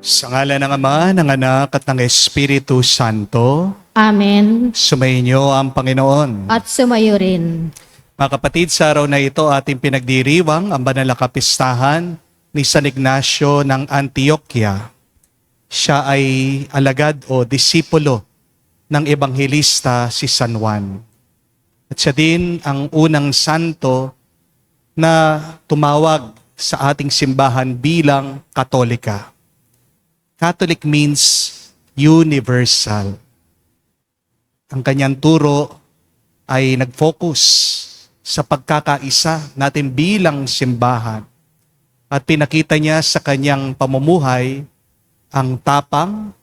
Sa ngalan ng Ama, ng Anak, at ng Espiritu Santo, Amen. sumainyo ang Panginoon. At sumayo rin. Mga kapatid, sa araw na ito ating pinagdiriwang ang banal na kapistahan ni San Ignacio ng Antioquia. Siya ay alagad o disipulo ng Ebanghelista si San Juan. At siya din ang unang santo na tumawag sa ating simbahan bilang Katolika. Catholic means universal. Ang kanyang turo ay nag-focus sa pagkakaisa natin bilang simbahan. At pinakita niya sa kanyang pamumuhay ang tapang,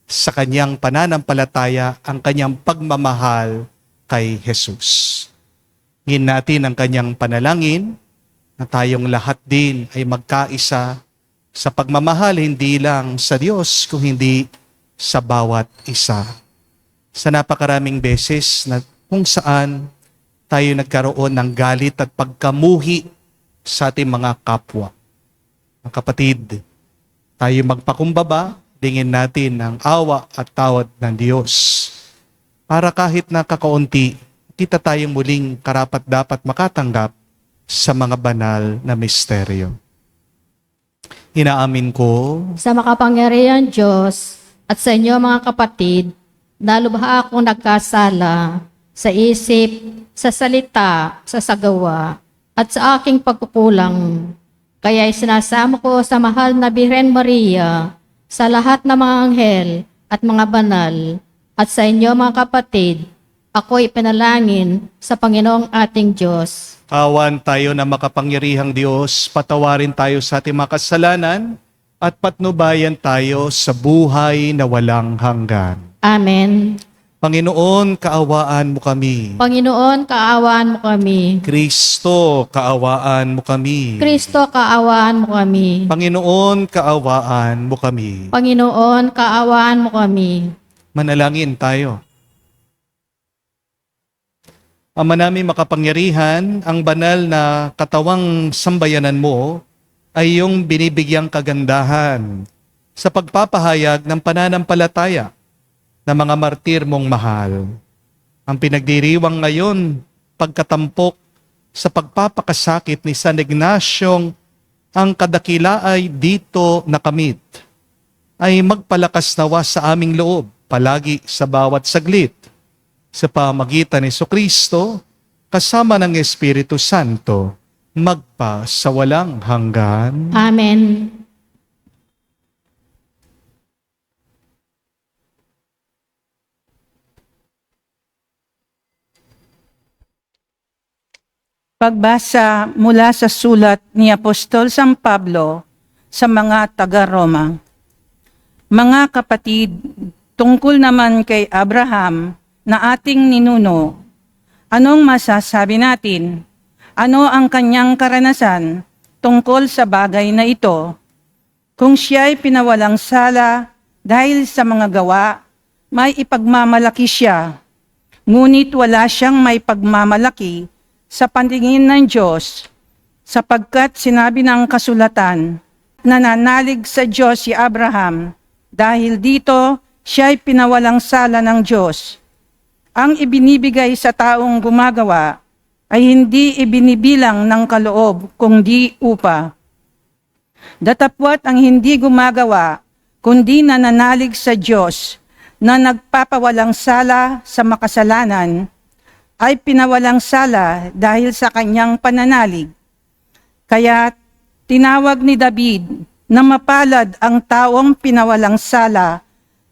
sa kanyang pananampalataya, ang kanyang pagmamahal kay Jesus. Ngin natin ang kanyang panalangin na tayong lahat din ay magkaisa sa pagmamahal hindi lang sa Diyos, kung hindi sa bawat isa. Sa napakaraming beses na kung saan tayo nagkaroon ng galit at pagkamuhi sa ating mga kapwa. Mga kapatid, tayo magpakumbaba, dingin natin ang awa at tawad ng Diyos. Para kahit na kakaunti, kita tayong muling karapat-dapat makatanggap sa mga banal na misteryo. Inaamin ko Sa makapangyarihan Diyos at sa inyo mga kapatid, na lubha akong nagkasala sa isip, sa salita, sa sagawa, at sa aking pagkukulang. Kaya sinasama ko sa mahal na Birhen Maria, sa lahat ng mga anghel at mga banal, at sa inyo mga kapatid, ako'y panalangin sa Panginoong ating Diyos. awan tayo na makapangyarihang Diyos, patawarin tayo sa ating mga kasalanan at patnubayan tayo sa buhay na walang hanggan. Amen. Panginoon, kaawaan mo kami. Panginoon, kaawaan mo kami. Kristo, kaawaan mo kami. Kristo, kaawaan mo kami. Panginoon, kaawaan mo kami. Panginoon, kaawaan mo kami. Manalangin tayo. Ama namin makapangyarihan, ang banal na katawang sambayanan mo ay iyong binibigyang kagandahan sa pagpapahayag ng pananampalataya ng mga martir mong mahal. Ang pinagdiriwang ngayon, pagkatampok sa pagpapakasakit ni San Ignacyong ang kadakila ay dito nakamit, ay magpalakas nawa sa aming loob palagi sa bawat saglit, sa pamagitan ni Jesucristo, kasama ng Espiritu Santo, magpa sa walang hanggan. Amen. Pagbasa mula sa sulat ni Apostol San Pablo sa mga taga-Roma. Mga kapatid, tungkol naman kay Abraham na ating ninuno, anong masasabi natin? Ano ang kanyang karanasan tungkol sa bagay na ito? Kung siya'y pinawalang sala dahil sa mga gawa, may ipagmamalaki siya. Ngunit wala siyang may pagmamalaki sa pantingin ng Diyos, sapagkat sinabi ng kasulatan, nananalig sa Diyos si Abraham, dahil dito siya'y pinawalang sala ng Diyos. Ang ibinibigay sa taong gumagawa ay hindi ibinibilang ng kaloob kundi upa. Datapwat ang hindi gumagawa kundi nananalig sa Diyos na nagpapawalang sala sa makasalanan ay pinawalang sala dahil sa kanyang pananalig. Kaya tinawag ni David na mapalad ang taong pinawalang sala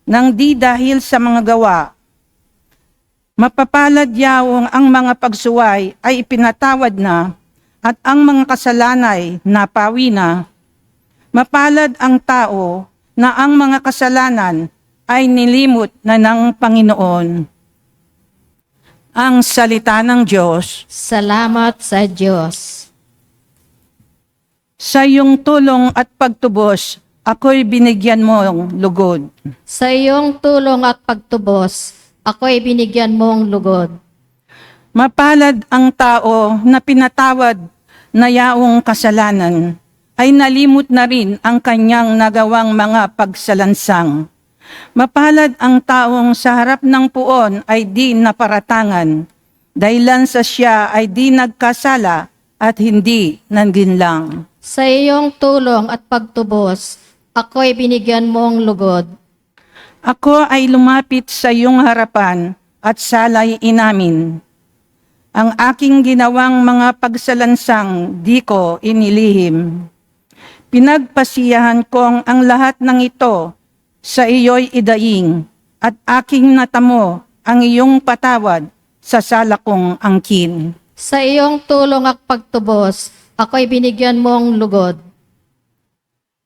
nang di dahil sa mga gawa. Mapapalad yawong ang mga pagsuway ay ipinatawad na at ang mga kasalanay napawi na. Mapalad ang tao na ang mga kasalanan ay nilimot na ng Panginoon. Ang salita ng Diyos. Salamat sa Diyos. Sa iyong tulong at pagtubos, ako'y binigyan mong lugod. Sa iyong tulong at pagtubos, ako'y binigyan mong lugod. Mapalad ang tao na pinatawad na yaong kasalanan ay nalimot na rin ang kanyang nagawang mga pagsalansang. Mapalad ang taong sa harap ng puon ay di naparatangan, dahilan sa siya ay di nagkasala at hindi nangginlang. Sa iyong tulong at pagtubos, ako'y binigyan mong lugod. Ako ay lumapit sa iyong harapan at salay inamin. Ang aking ginawang mga pagsalansang di ko inilihim. Pinagpasiyahan kong ang lahat ng ito sa iyo'y idaing at aking natamo ang iyong patawad sa sala kong angkin. Sa iyong tulong at pagtubos, ako'y binigyan mong lugod.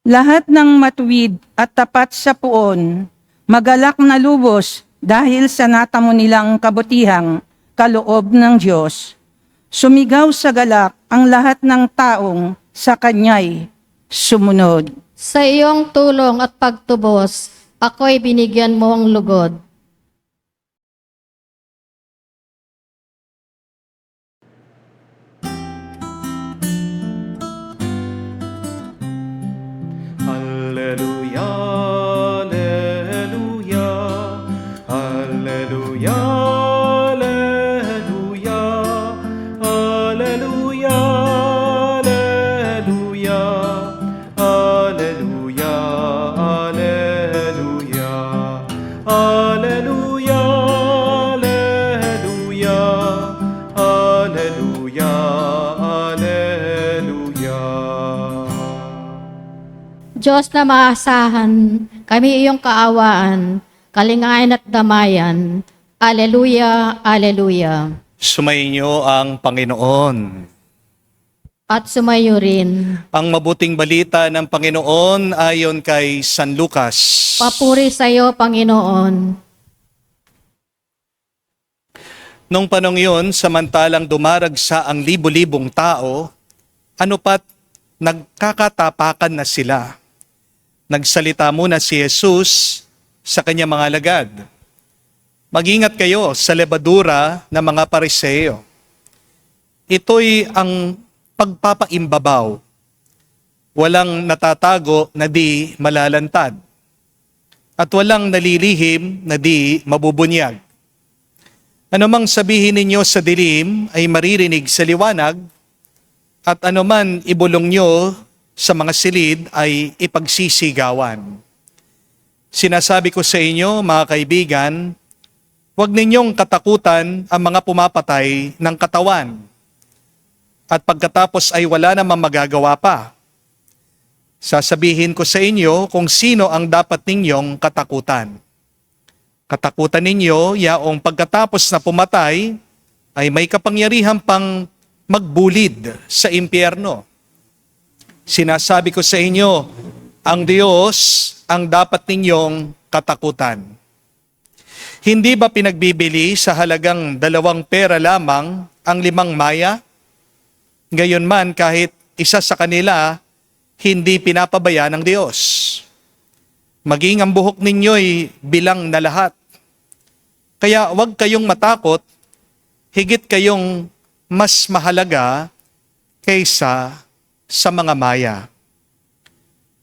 Lahat ng matuwid at tapat sa puon, magalak na lubos dahil sa natamo nilang kabutihang kaloob ng Diyos. Sumigaw sa galak ang lahat ng taong sa Kanya'y sumunod. Sa iyong tulong at pagtubos, ako'y binigyan mong lugod. Alleluia, alleluia, alleluia, alleluia, alleluia, alleluia, alleluia, alleluia, alleluia, alleluia, alleluia, alleluia. Diyos na maasahan, kami iyong kaawaan, kalingayan at damayan. Aleluya, aleluya. Sumainyo ang Panginoon. At sumayo rin. Ang mabuting balita ng Panginoon ayon kay San Lucas. Papuri sa iyo, Panginoon. Nung panong yun, samantalang dumaragsa ang libo-libong tao, ano pat nagkakatapakan na sila. Nagsalita muna si Jesus sa kanyang mga alagad. Mag-ingat kayo sa lebadura ng mga Pariseo. Ito'y ang pagpapaimbabaw. Walang natatago na di malalantad. At walang nalilihim na di mabubunyag. Anumang sabihin ninyo sa dilim ay maririnig sa liwanag, at anuman ibulong nyo sa mga silid ay ipagsisigawan. Sinasabi ko sa inyo, mga kaibigan, huwag ninyong katakutan ang mga pumapatay ng katawan. At pagkatapos ay wala namang magagawa pa. Sasabihin ko sa inyo kung sino ang dapat ninyong katakutan. Katakutan ninyo, yaong pagkatapos na pumatay, ay may kapangyarihan pang magbulid sa impyerno. Sinasabi ko sa inyo, ang Diyos ang dapat ninyong katakutan. Hindi ba pinagbibili sa halagang 2 pera lamang ang 5 maya? Gayon man kahit isa sa kanila, hindi pinapabaya ng Diyos. Maging ang buhok ninyo'y bilang na lahat. Kaya huwag kayong matakot, higit kayong mas mahalaga kaysa sa mga maya.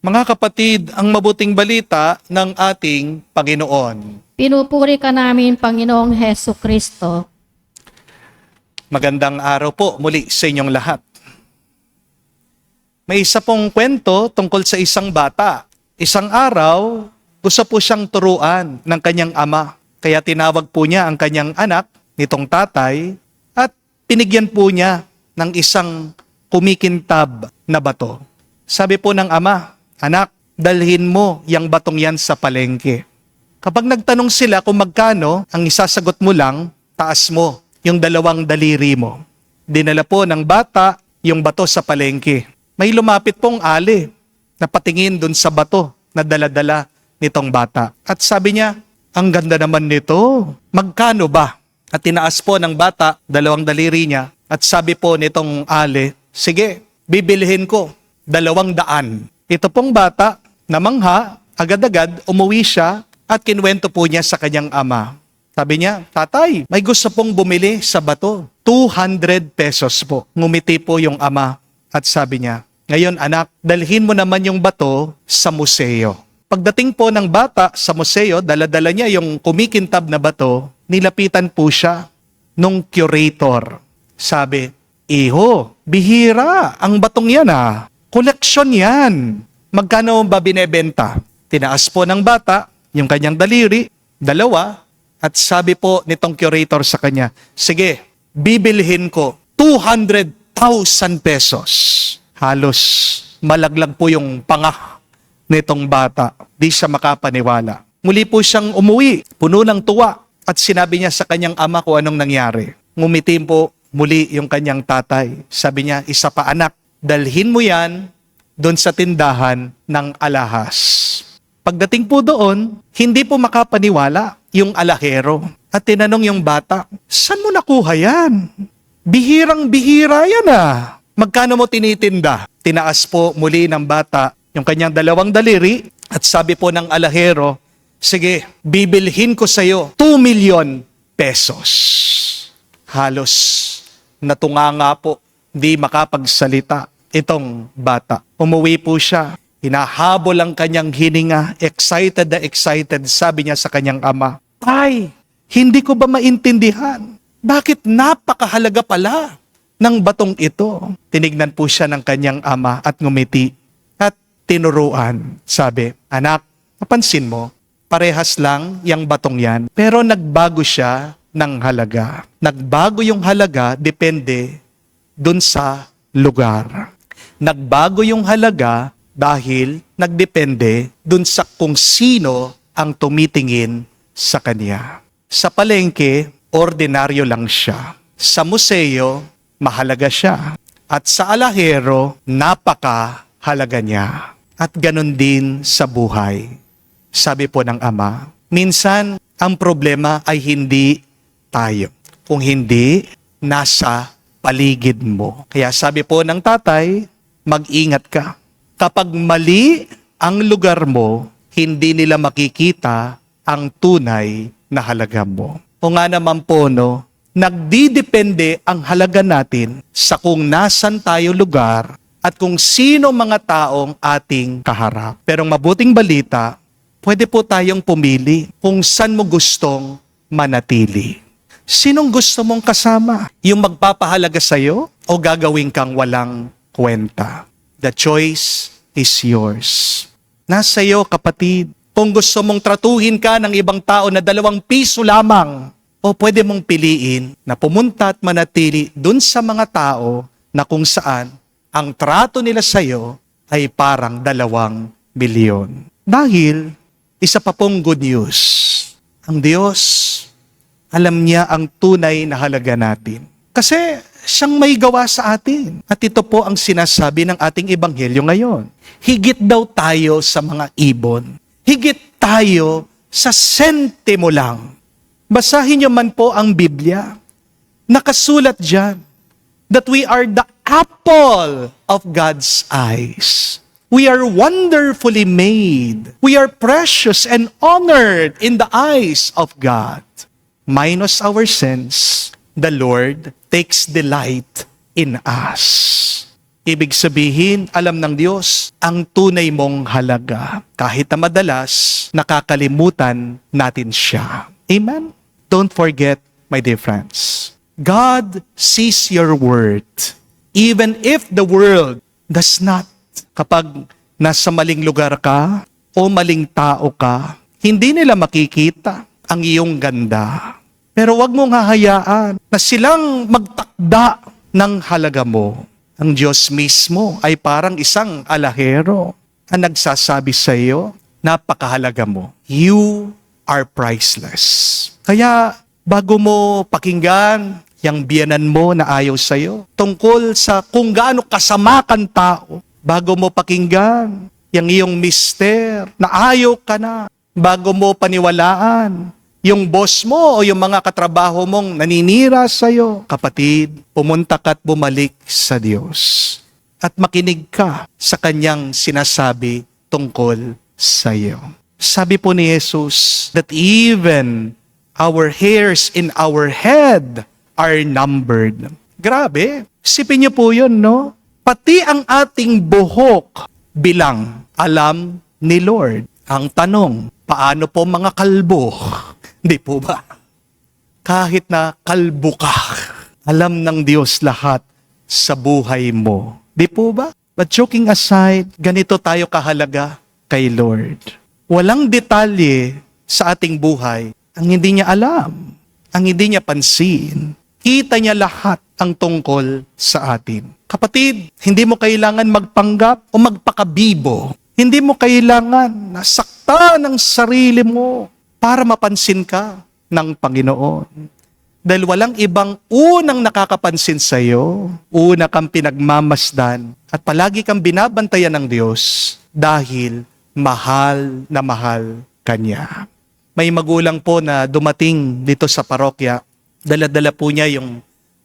Mga kapatid, ang mabuting balita ng ating Panginoon. Pinupuri ka namin, Panginoong Heso Kristo. Magandang araw po muli sa inyong lahat. May isa pong kwento tungkol sa isang bata. Isang araw, gusto po siyang turuan ng kanyang ama. Kaya tinawag po niya ang kanyang anak, nitong tatay, at pinigyan po niya ng isang kumikintab na bato. Sabi po ng ama, anak, dalhin mo yang batong yan sa palengke. Kapag nagtanong sila kung magkano, ang isasagot mo lang, taas mo yung 2 daliri mo. Dinala po ng bata yung bato sa palengke. May lumapit pong ali na patingin dun sa bato na dala-dala nitong bata. At sabi niya, ang ganda naman nito. Magkano ba? At tinaas po ng bata 2 daliri niya. At sabi po nitong ali, sige, bibilhin ko 200. Ito pong bata, namangha, agad-agad, umuwi siya at kinwento po niya sa kanyang ama. Sabi niya, tatay, may gusto pong bumili sa bato. 200 pesos po. Ngumiti po yung ama at sabi niya, Ngayon anak, dalhin mo naman yung bato sa museo. Pagdating po ng bata sa museo, dala-dala niya yung kumikintab na bato, nilapitan po siya nung curator. Sabi, "Iho, bihira ang batong yan ah. Koleksyon yan. Magkano ba binebenta?" Tinaas po ng bata yung kanyang daliri, 2, at sabi po nitong curator sa kanya, "Sige, bibilhin ko 200,000 pesos. Halos malaglag po yung panga nitong bata. Di siya makapaniwala. Muli po siyang umuwi, puno ng tuwa, at sinabi niya sa kanyang ama kung anong nangyari. Ngumiti po muli yung kanyang tatay. Sabi niya, "Isa pa anak, dalhin mo yan doon sa tindahan ng alahas." Pagdating po doon, hindi po makapaniwala yung alahero. At tinanong yung bata, "Saan mo nakuha yan? Bihirang-bihira yan ah. Magkano mo tinitinda?" Tinaas po muli ng bata yung kanyang 2 daliri at sabi po ng alahero, "Sige, bibilhin ko sa'yo 2 million pesos. Halos natunganga po, di makapagsalita itong bata. Umuwi po siya, hinahabol ang kanyang hininga, excited na excited, sabi niya sa kanyang ama, "Tay, hindi ko ba maintindihan? Bakit napakahalaga pala ng batong ito?" Tinignan po siya ng kanyang ama at ngumiti at tinuruan. Sabi, "Anak, napansin mo, parehas lang yung batong yan, pero nagbago siya ng halaga. Nagbago yung halaga depende dun sa lugar. Nagbago yung halaga dahil nagdepende dun sa kung sino ang tumitingin sa kanya. Sa palengke, ordinaryo lang siya. Sa museo, mahalaga siya. At sa alahero, napakahalaga niya. At ganun din sa buhay." Sabi po ng ama, minsan ang problema ay hindi tayo. Kung hindi, nasa paligid mo. Kaya sabi po ng tatay, mag-ingat ka. Kapag mali ang lugar mo, hindi nila makikita ang tunay na halaga mo. O nga naman po, no, nagdidepende ang halaga natin sa kung nasan tayo lugar at kung sino mga taong ating kaharap. Pero ang mabuting balita, pwede po tayong pumili kung saan mo gustong manatili. Sinong gusto mong kasama? Yung magpapahalaga sa'yo o gagawin kang walang kwenta? The choice is yours. Nasa iyo, kapatid. Kung gusto mong tratuhin ka ng ibang tao na 2 piso lamang, o pwede mong piliin na pumunta at manatili dun sa mga tao na kung saan ang trato nila sa'yo ay parang 2 milyon. Dahil, isa pa pong good news. Ang Diyos, alam niya ang tunay na halaga natin. Kasi siyang may gawa sa atin. At ito po ang sinasabi ng ating ebanghelyo ngayon. Higit daw tayo sa mga ibon. Higit tayo sa sentimo lang. Basahin niyo man po ang Biblia. Nakasulat diyan that we are the apple of God's eyes. We are wonderfully made. We are precious and honored in the eyes of God. Minus our sins, the Lord takes delight in us. Ibig sabihin, alam ng Diyos ang tunay mong halaga. Kahit na madalas, nakakalimutan natin siya. Amen? Don't forget, my dear friends, God sees your worth, even if the world does not. Kapag nasa maling lugar ka o maling tao ka, hindi nila makikita ang iyong ganda. Pero wag mong hahayaan na silang magtakda ng halaga mo. Ang Diyos mismo ay parang isang alahero ang nagsasabi sa iyo, napakahalaga mo. You are priceless. Kaya bago mo pakinggan yung biyanan mo na ayaw sa iyo, tungkol sa kung gaano kasama kang tao, bago mo pakinggan yung iyong mister na ayaw ka na, bago mo paniwalaan yung boss mo o yung mga katrabaho mong naninira sa'yo, kapatid, pumunta ka at bumalik sa Diyos. At makinig ka sa kanyang sinasabi tungkol sa'yo. Sabi po ni Jesus that even our hairs in our head are numbered. Grabe, sipin niyo po yun, no? Pati ang ating buhok bilang alam ni Lord. Ang tanong, paano po mga kalbo? Di po ba? Kahit na kalbo ka, alam ng Diyos lahat sa buhay mo. Di po ba? But joking aside, ganito tayo kahalaga kay Lord. Walang detalye sa ating buhay ang hindi niya alam, ang hindi niya pansin. Kita niya lahat ang tungkol sa atin. Kapatid, hindi mo kailangan magpanggap o magpakabibo. Hindi mo kailangan nasakta ng sarili mo para mapansin ka ng Panginoon. Dahil walang ibang unang nakakapansin sa iyo, una kang pinagmamasdan at palagi kang binabantayan ng Diyos dahil mahal na mahal Kanya. May magulang po na dumating dito sa parokya, dala-dala po niya yung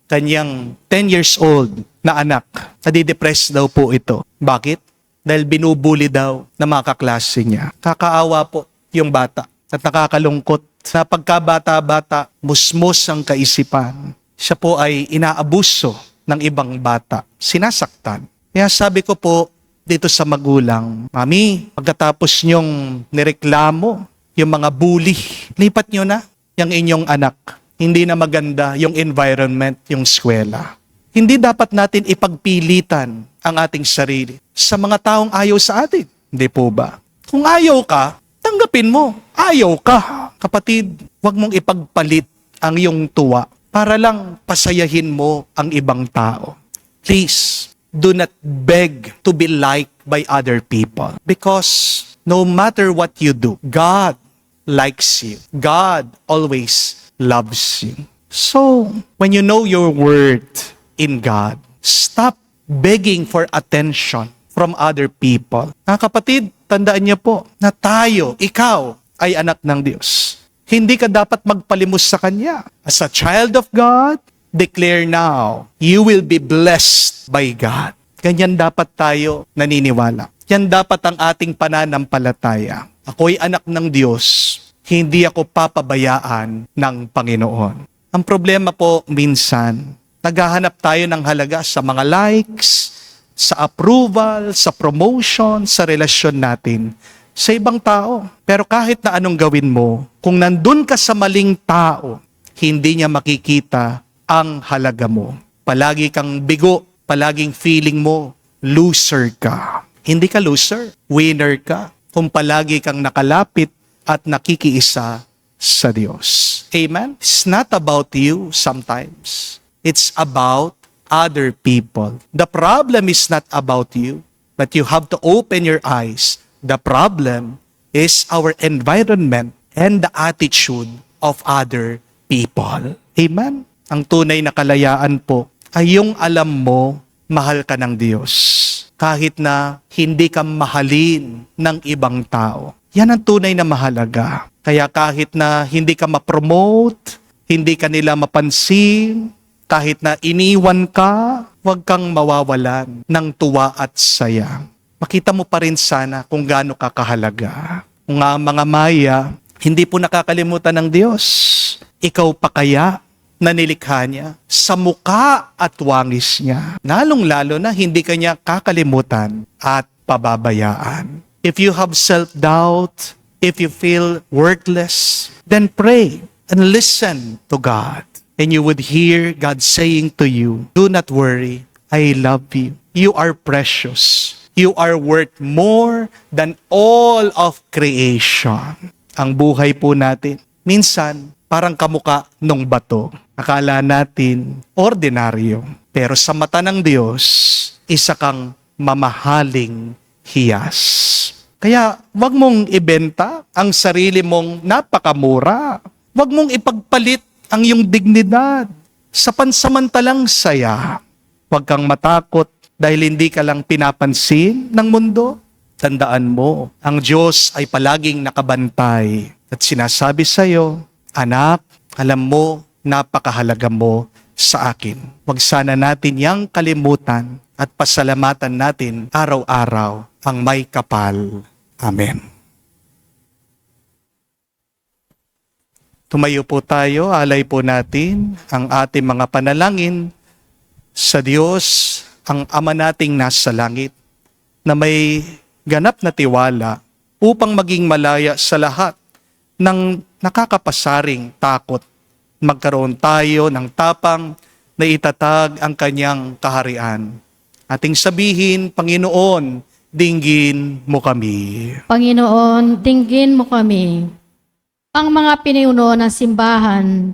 kanyang 10 years old na anak. Nadidepress daw po ito. Bakit? Dahil binubuli daw ng mga kaklase niya. Kakaawa po yung bata at nakakalungkot. Sa pagkabata-bata, musmos ang kaisipan. Siya po ay inaabuso ng ibang bata. Sinasaktan. Kaya sabi ko po dito sa magulang, Mami, pagkatapos niyong nireklamo, yung mga bully, lipat nyo na yung inyong anak. Hindi na maganda yung environment, yung eskwela. Hindi dapat natin ipagpilitan ang ating sarili sa mga taong ayaw sa atin. Hindi po ba? Kung ayaw ka, tanggapin mo. Ayaw ka. Kapatid, huwag mong ipagpalit ang iyong tuwa para lang pasayahin mo ang ibang tao. Please, do not beg to be liked by other people. Because no matter what you do, God likes you. God always loves you. So, when you know your worth in God, stop begging for attention from other people. Mga kapatid, tandaan niyo po na tayo, ikaw, ay anak ng Diyos. Hindi ka dapat magpalimos sa Kanya. As a child of God, declare now, you will be blessed by God. Ganyan dapat tayo naniniwala. Yan dapat ang ating pananampalataya. Ako'y anak ng Diyos. Hindi ako papabayaan ng Panginoon. Ang problema po minsan, naghahanap tayo ng halaga sa mga likes, sa approval, sa promotion, sa relasyon natin sa ibang tao. Pero kahit na anong gawin mo, kung nandun ka sa maling tao, hindi niya makikita ang halaga mo. Palagi kang bigo, palaging feeling mo, loser ka. Hindi ka loser, winner ka. Kung palagi kang nakalapit at nakikiisa sa Diyos. Amen? It's not about you sometimes. It's about other people. The problem is not about you, but you have to open your eyes. The problem is our environment and the attitude of other people. Amen? Ang tunay na kalayaan po ay yung alam mo, mahal ka ng Diyos. Kahit na hindi ka mahalin ng ibang tao. Yan ang tunay na mahalaga. Kaya kahit na hindi ka ma-promote, hindi ka nila mapansin, kahit na iniwan ka, huwag kang mawawalan ng tuwa at saya. Makita mo pa rin sana kung gaano ka kahalaga. Kung nga mga Maya, hindi po nakakalimutan ng Diyos. Ikaw pa kaya na nilikha niya sa muka at wangis niya. Lalong-lalo na hindi kanya kakalimutan at pababayaan. If you have self-doubt, if you feel worthless, then pray and listen to God. And you would hear God saying to you, do not worry, I love you. You are precious. You are worth more than all of creation. Ang buhay po natin, minsan, parang kamuka nung bato. Akala natin, ordinaryo. Pero sa mata ng Diyos, isa kang mamahaling hiyas. Kaya, wag mong ibenta ang sarili mong napakamura. Wag mong ipagpalit ang iyong dignidad sa pansamantalang saya. Wag kang matakot dahil hindi ka lang pinapansin ng mundo. Tandaan mo, ang Diyos ay palaging nakabantay at sinasabi sa iyo, anak, alam mo, napakahalaga mo sa akin. Huwag sana natin yang kalimutan at pasalamatan natin araw-araw ang may kapal. Amen. Tumayo po tayo, alay po natin ang ating mga panalangin sa Diyos ang Ama nating nasa langit na may ganap na tiwala upang maging malaya sa lahat ng nakakapasaring takot. Magkaroon tayo ng tapang na itatag ang kanyang kaharian. Ating sabihin, Panginoon, dinggin mo kami. Panginoon, dinggin mo kami. Ang mga pinuno ng simbahan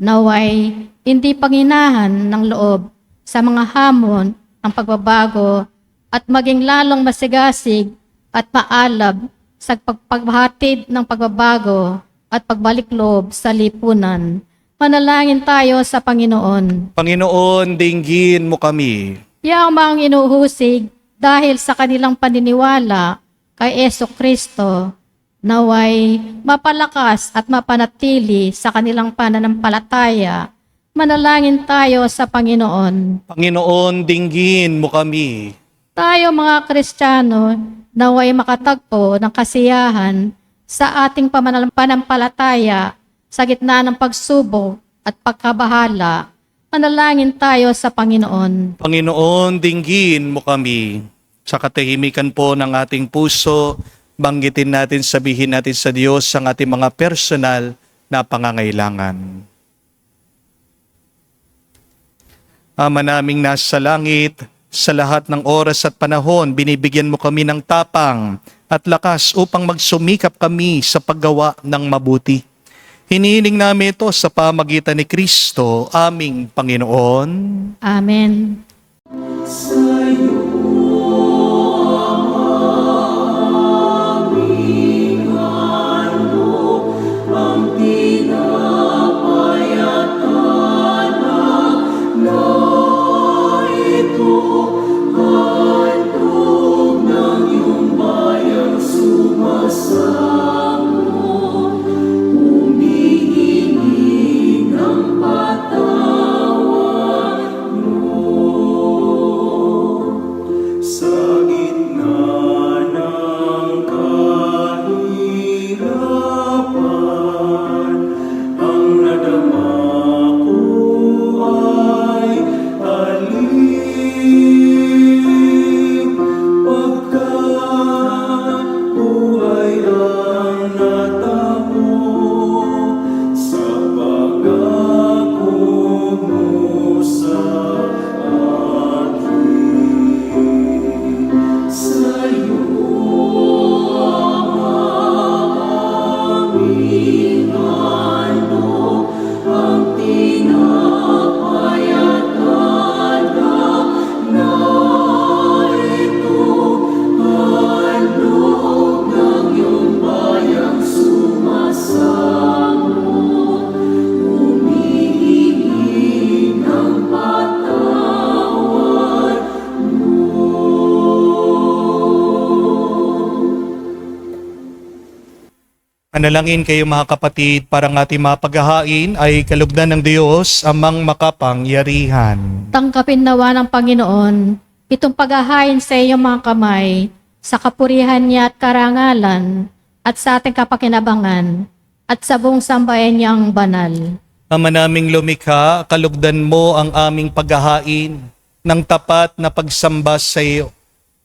naway hindi panginahan ng loob sa mga hamon ng pagbabago at maging lalong masigasig at maalab sa pagpapahatid ng pagbabago at pagbalik loob sa lipunan. Manalangin tayo sa Panginoon. Panginoon, dinggin mo kami. Yang mga inuhusig dahil sa kanilang paniniwala kay Jesucristo, naway mapalakas at mapanatili sa kanilang pananampalataya. Manalangin tayo sa Panginoon. Panginoon, dinggin mo kami. Tayo mga Kristiyano, naway makatagpo ng kasiyahan sa ating pananampalataya sa gitna ng pagsubok at pagkabahala. Manalangin tayo sa Panginoon. Panginoon, dinggin mo kami. Sa katahimikan po ng ating puso, banggitin natin, sabihin natin sa Diyos ang ating mga personal na pangangailangan. Ama naming nasa langit, sa lahat ng oras at panahon, binibigyan mo kami ng tapang at lakas upang magsumikap kami sa paggawa ng mabuti. Hinihiling namin ito sa pamagitan ni Kristo, aming Panginoon. Amen. Manalangin kayo mga kapatid, para ng ating mga paghahain ay kalugdan ng Diyos amang makapangyarihan. Tangkapin nawa ng Panginoon itong paghahain sa iyong mga kamay, sa kapurihan niya at karangalan, at sa ating kapakinabangan, at sa buong sambayan niyang banal. Ama naming lumikha, kalugdan mo ang aming paghahain ng tapat na pagsamba sa iyo,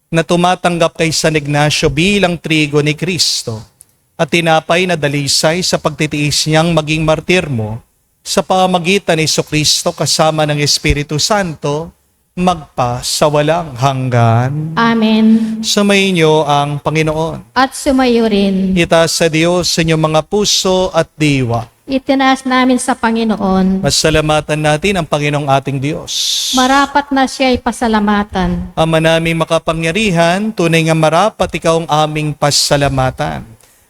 na tumatanggap kay San Ignacio bilang trigo ni Kristo, at tinapay na dalisay sa pagtitiis niyang maging martirmo, sa pamagitan ni Jesucristo kasama ng Espiritu Santo, magpa sa walang hanggan. Amen. Sumainyo ang Panginoon. At sumayo rin. Itaas sa Diyos sa inyong mga puso at diwa. Itinaas namin sa Panginoon. Masalamatan natin ang Panginoong ating Diyos. Marapat na siya ay pasalamatan. Ama naming makapangyarihan, tunay nga marapat ikaw ang aming pasalamatan.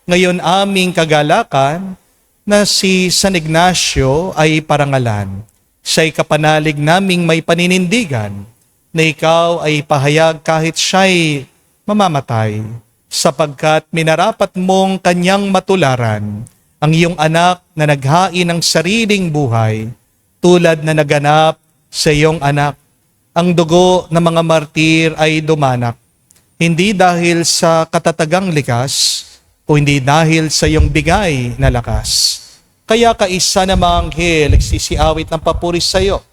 Ngayon aming kagalakan na si San Ignacio ay parangalan. Siya'y kapanalig naming may paninindigan na ikaw ay pahayag kahit siya'y mamamatay, sapagkat minarapat mong kanyang matularan ang iyong anak na naghain ng sariling buhay, tulad na naganap sa iyong anak. Ang dugo ng mga martir ay dumanak, hindi dahil sa katatagang likas, o hindi dahil sa iyong bigay na lakas. Kaya kaisa na mga anghel nagsisiawit ng papuri sa iyo,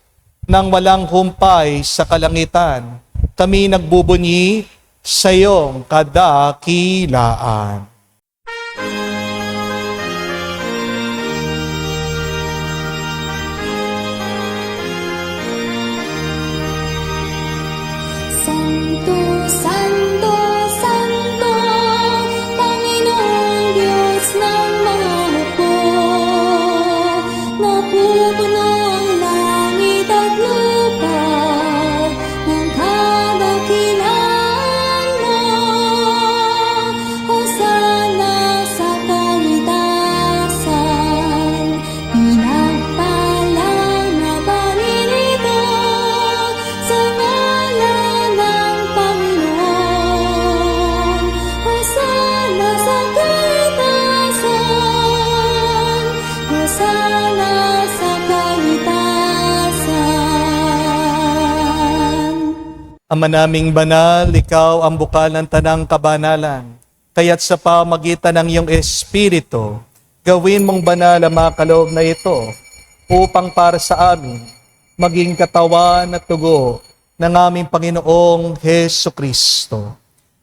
nang walang humpay sa kalangitan, kami nagbubunyi sa iyong kadakilaan. Santo, Santo, Santo, Panginoong Diyos ng mga hukbo. Napupuno ang langit at lupa ng kadakilaan mo. Hosana sa kaitasan, pinagpalang na paninito sa ngalan ng Panginoon. Hosana sa kaitasan, Hosana sa kaitasan. Ama naming banal, ikaw ang bukal ng tanang kabanalan. Kaya't sa pamagitan ng iyong Espiritu, gawin mong banal ang mga kaloob na ito upang para sa amin maging katawan at tugo ng aming Panginoong Heso Kristo.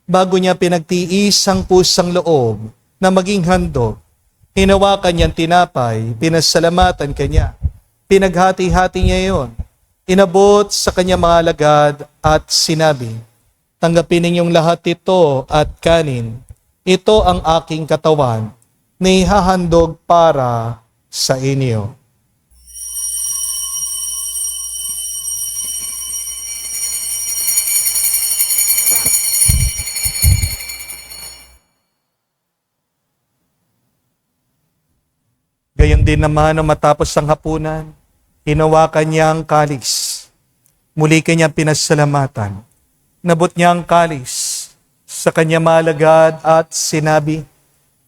Bago niya pinagtiis ang pusang loob na maging handog, hinawakan niyang tinapay, pinasalamatan kanya, pinaghati-hati niya iyon, inabot sa kanya mga alagad at sinabi, "Tanggapin ninyong lahat ito at kanin. Ito ang aking katawan na ihahandog para sa inyo." Gayon din naman nang matapos ang hapunan, hinawakan niya ang kalis. Muli kanyang pinasalamatan. Nabot niya ang kalis sa kanya malagad at sinabi,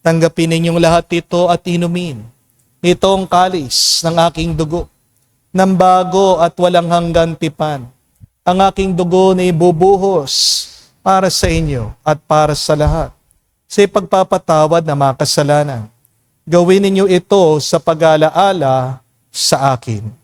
"Tanggapin ninyong lahat ito at inumin. Ito ang kalis ng aking dugo, ng bago at walang hanggan tipan. Ang aking dugo na ibubuhos para sa inyo at para sa lahat, sa ipagpapatawad ng mga kasalanan. Gawin ninyo ito sa pag-alaala sa akin."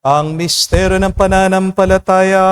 Ang misteryo ng pananampalataya.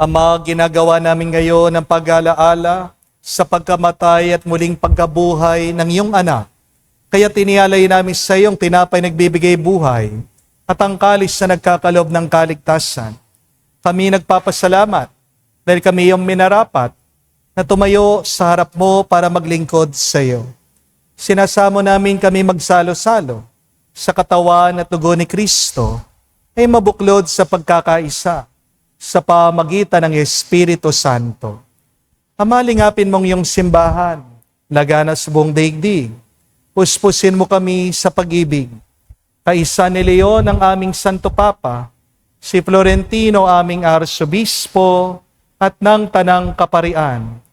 Ama, ginagawa namin ngayon ang pag-alaala sa pagkamatay at muling pagkabuhay ng iyong anak. Kaya tinialay namin sa iyong tinapay nagbibigay buhay at ang kalis na nagkakaloob ng kaligtasan. Kami nagpapasalamat dahil kami iyong minarapat na tumayo sa harap mo para maglingkod sa iyo. Sinasamo namin kami magsalo-salo sa katawan at dugo ni Kristo ay mabuklod sa pagkakaisa sa pamagitan ng Espiritu Santo. Ama, lingapin mong iyong simbahan, lagana sa buong daigdig. Puspusin mo kami sa pag-ibig. Kaisa ni Leon ang aming Santo Papa, si Florentino aming Arsobispo, at ng Tanang Kaparian.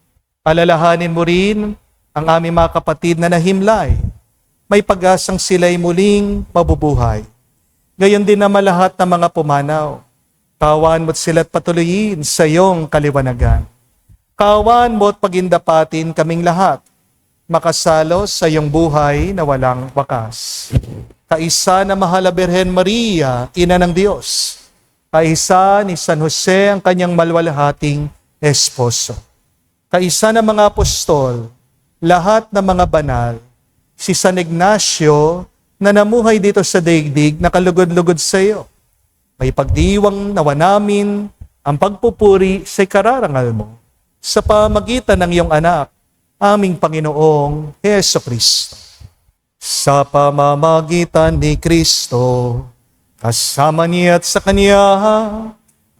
Alalahanin mo rin ang aming mga kapatid na nahimlay. May pag-asang sila'y muling mabubuhay. Gayon din naman lahat ng mga pumanaw. Kawan mo't sila't patuloyin sa iyong kaliwanagan. Kawan mo't pagindapatin kaming lahat, makasalo sa iyong buhay na walang wakas. Kaisa na mahal na Birhen Maria, Ina ng Diyos. Kaisa ni San Jose ang kanyang malwalhating esposo. Kaisa ng mga apostol, lahat ng mga banal, si San Ignacio na namuhay dito sa daigdig, nakalugod-lugod sa iyo. May pagdiwang nawa namin ang pagpupuri sa kararangal mo sa pamagitan ng iyong anak aming Panginoong Heso Kristo. Sa pamamagitan ni Kristo, kasama niya at sa Kanya,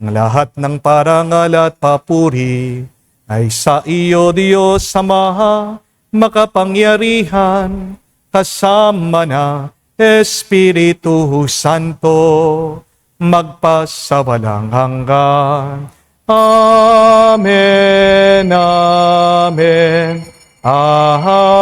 ang lahat ng parangal at papuri ay sa iyo, Diyos Ama, makapangyarihan, kasama na Espiritu Santo, magpasawalang hanggan. Amen, amen, amen.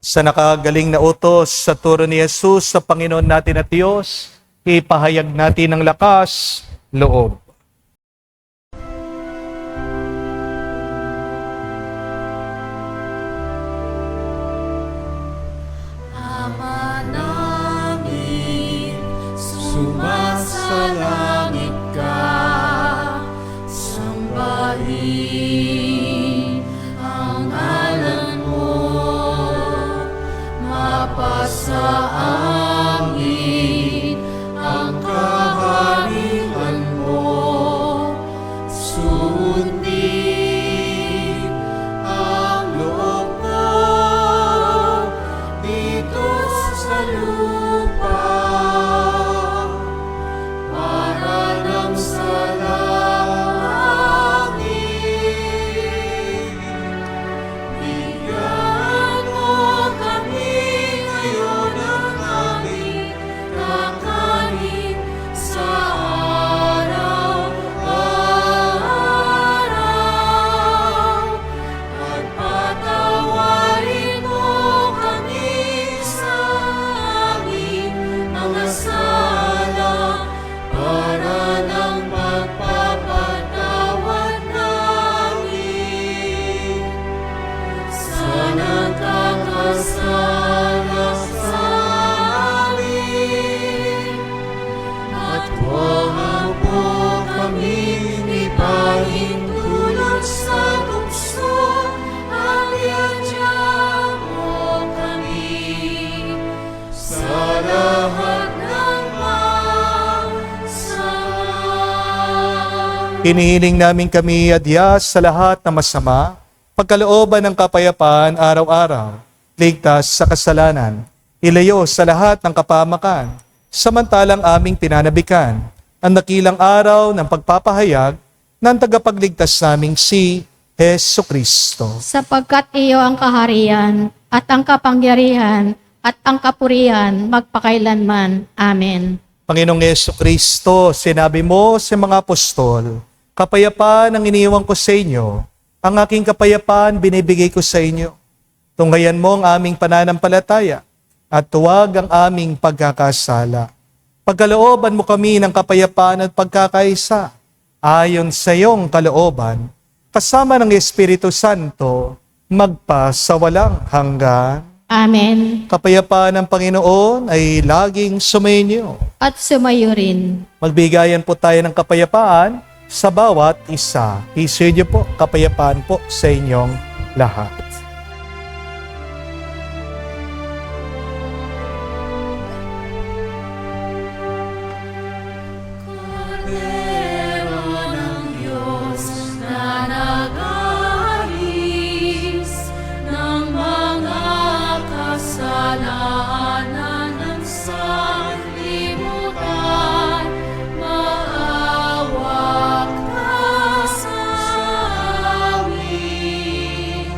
Sa nakagaling na utos sa turo ni Jesus sa Panginoon natin at Diyos, ipahayag natin ng lakas, loob. Ama namin, sumasalangit ka, sambahin ang ngalan mo, mapasa amin ang kaharian mo, sundin ang loob mo dito sa lupa para lang sa langit. Bigyan mo kami ngayon ng aming kakanin sa araw-araw, at patawarin mo kami sa aming mga sala para ng pagpapatawad namin sa nagkakasala sa amin. At huwag mo kami ipahintulot sa tukso, at iadya mo kami sa lahat ng masama. Hinihiling namin kami adya sa lahat na masama, pagkalooban ng kapayapaan araw-araw, ligtas sa kasalanan, ilayo sa lahat ng kapamakan, samantalang aming pinanabikan ang dakilang araw ng pagpapahayag ng tagapagligtas naming si Heso Kristo. Sapagkat iyo ang kaharian at ang kapangyarihan at ang kapurihan magpakailanman. Amen. Panginoong Heso Kristo, sinabi mo sa mga apostol, kapayapaan ang iniwan ko sa inyo, ang aking kapayapaan binibigay ko sa inyo. Tunghayan mo ang aming pananampalataya at tuwag ang aming pagkakasala. Pagkalooban mo kami ng kapayapaan at pagkakaisa, ayon sa iyong kalooban, kasama ng Espiritu Santo, magpasawalang hanggan. Amen. Kapayapaan ng Panginoon ay laging sumainyo. At sumayo rin. Magbigayan po tayo ng kapayapaan sa bawat isa. Isidyo po, kapayapaan po sa inyong lahat. Kordero ng Diyos na nag-aalis ng mga kasalanan ng sanlibutan, maawa ka sa amin.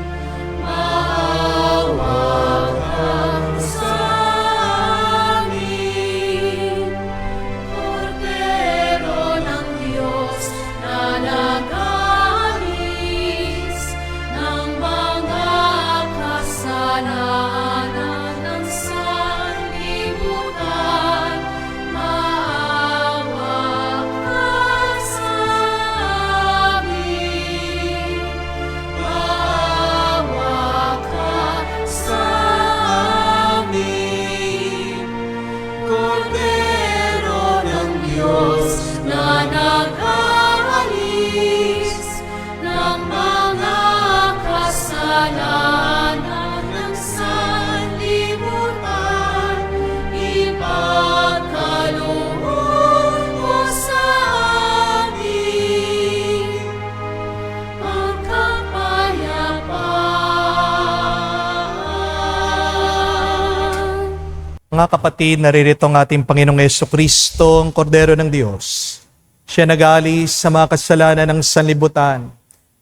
Mga kapatid, naririto ang ating Panginoong Jesucristo, ang Kordero ng Diyos. Siya nag-aalis sa mga kasalanan ng sanlibutan.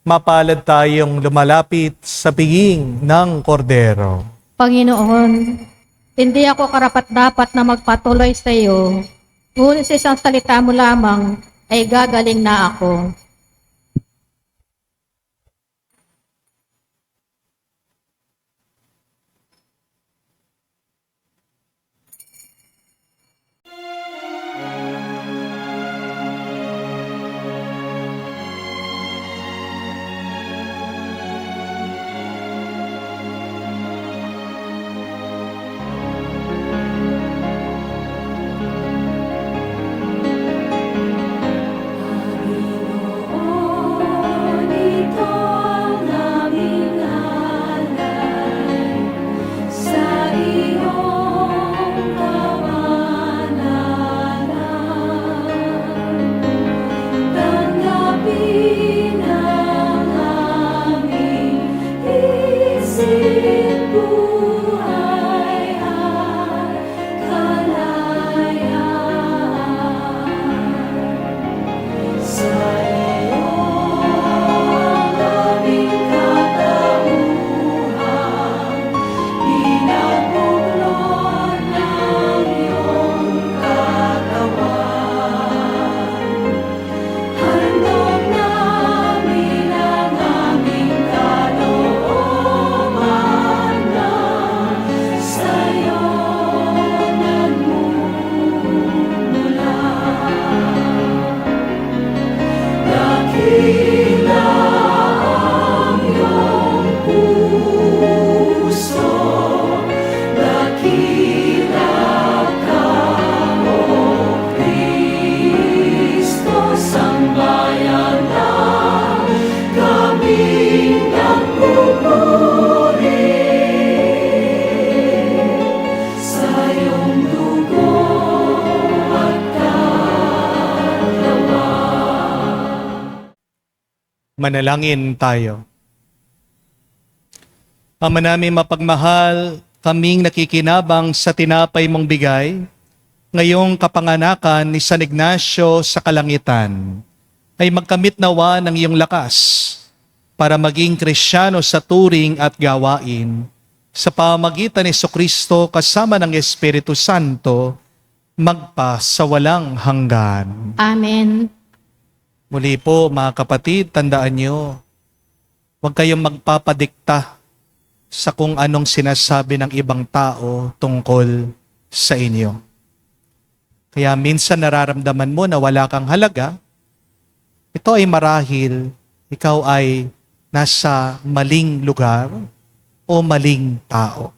Mapalad tayong lumalapit sa piging ng Kordero. Panginoon, hindi ako karapat-dapat na magpatuloy sa iyo. Ngunit sa isang salita mo lamang ay gagaling na ako. Panginoon, ito ang aming alay sa iyong kamanalan. Tanggapin ang aming isip, buhay at kalayaan. Sa iyo ang aming katauhan, pinagbuklod ng iyong katawan. Handog namin ang aming kalooban na sa iyo nagmumula. Dakila ang iyong puso, dakila ka, O Kristo, sambayan na kaming nagpupuri sa iyong dugo at Manalangin tayo. Ama namin mapagmahal, kaming nakikinabang sa tinapay mong bigay, ngayong kapanganakan ni San Ignacio sa kalangitan, ay magkamit nawa ng iyong lakas para maging Kristiyano sa turing at gawain, sa pamagitan ni Jesucristo kasama ng Espiritu Santo, magpa sa walang hanggan. Amen. Muli po mga kapatid, tandaan nyo, huwag kayong magpapadikta sa kung anong sinasabi ng ibang tao tungkol sa inyo. Kaya minsan nararamdaman mo na wala kang halaga, ito ay marahil ikaw ay nasa maling lugar o maling tao.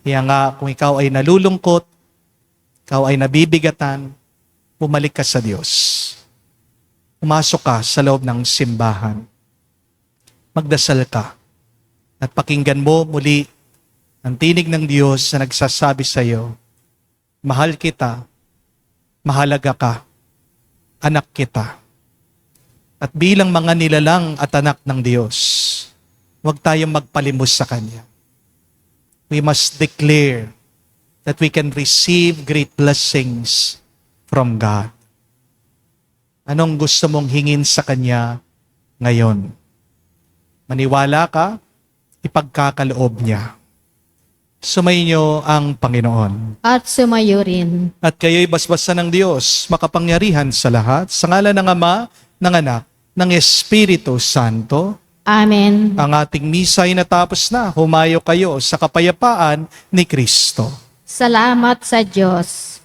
Kaya nga kung ikaw ay nalulungkot, ikaw ay nabibigatan, bumalik ka sa Diyos. Pumasok ka sa loob ng simbahan. Magdasal ka. At pakinggan mo muli ang tinig ng Diyos na nagsasabi sa iyo, mahal kita, mahalaga ka, anak kita. At bilang mga nilalang at anak ng Diyos, huwag tayong magpalimos sa Kanya. We must declare that we can receive great blessings from God. Anong gusto mong hingin sa Kanya ngayon? Maniwala ka, ipagkakaloob niya. Sumainyo ang Panginoon. At sumayo rin. At kayo'y basbasan ng Diyos, makapangyarihan sa lahat, sa ngalan ng Ama, ng Anak, ng Espiritu Santo. Amen. Ang ating misa ay natapos na. Humayo kayo sa kapayapaan ni Kristo. Salamat sa Diyos.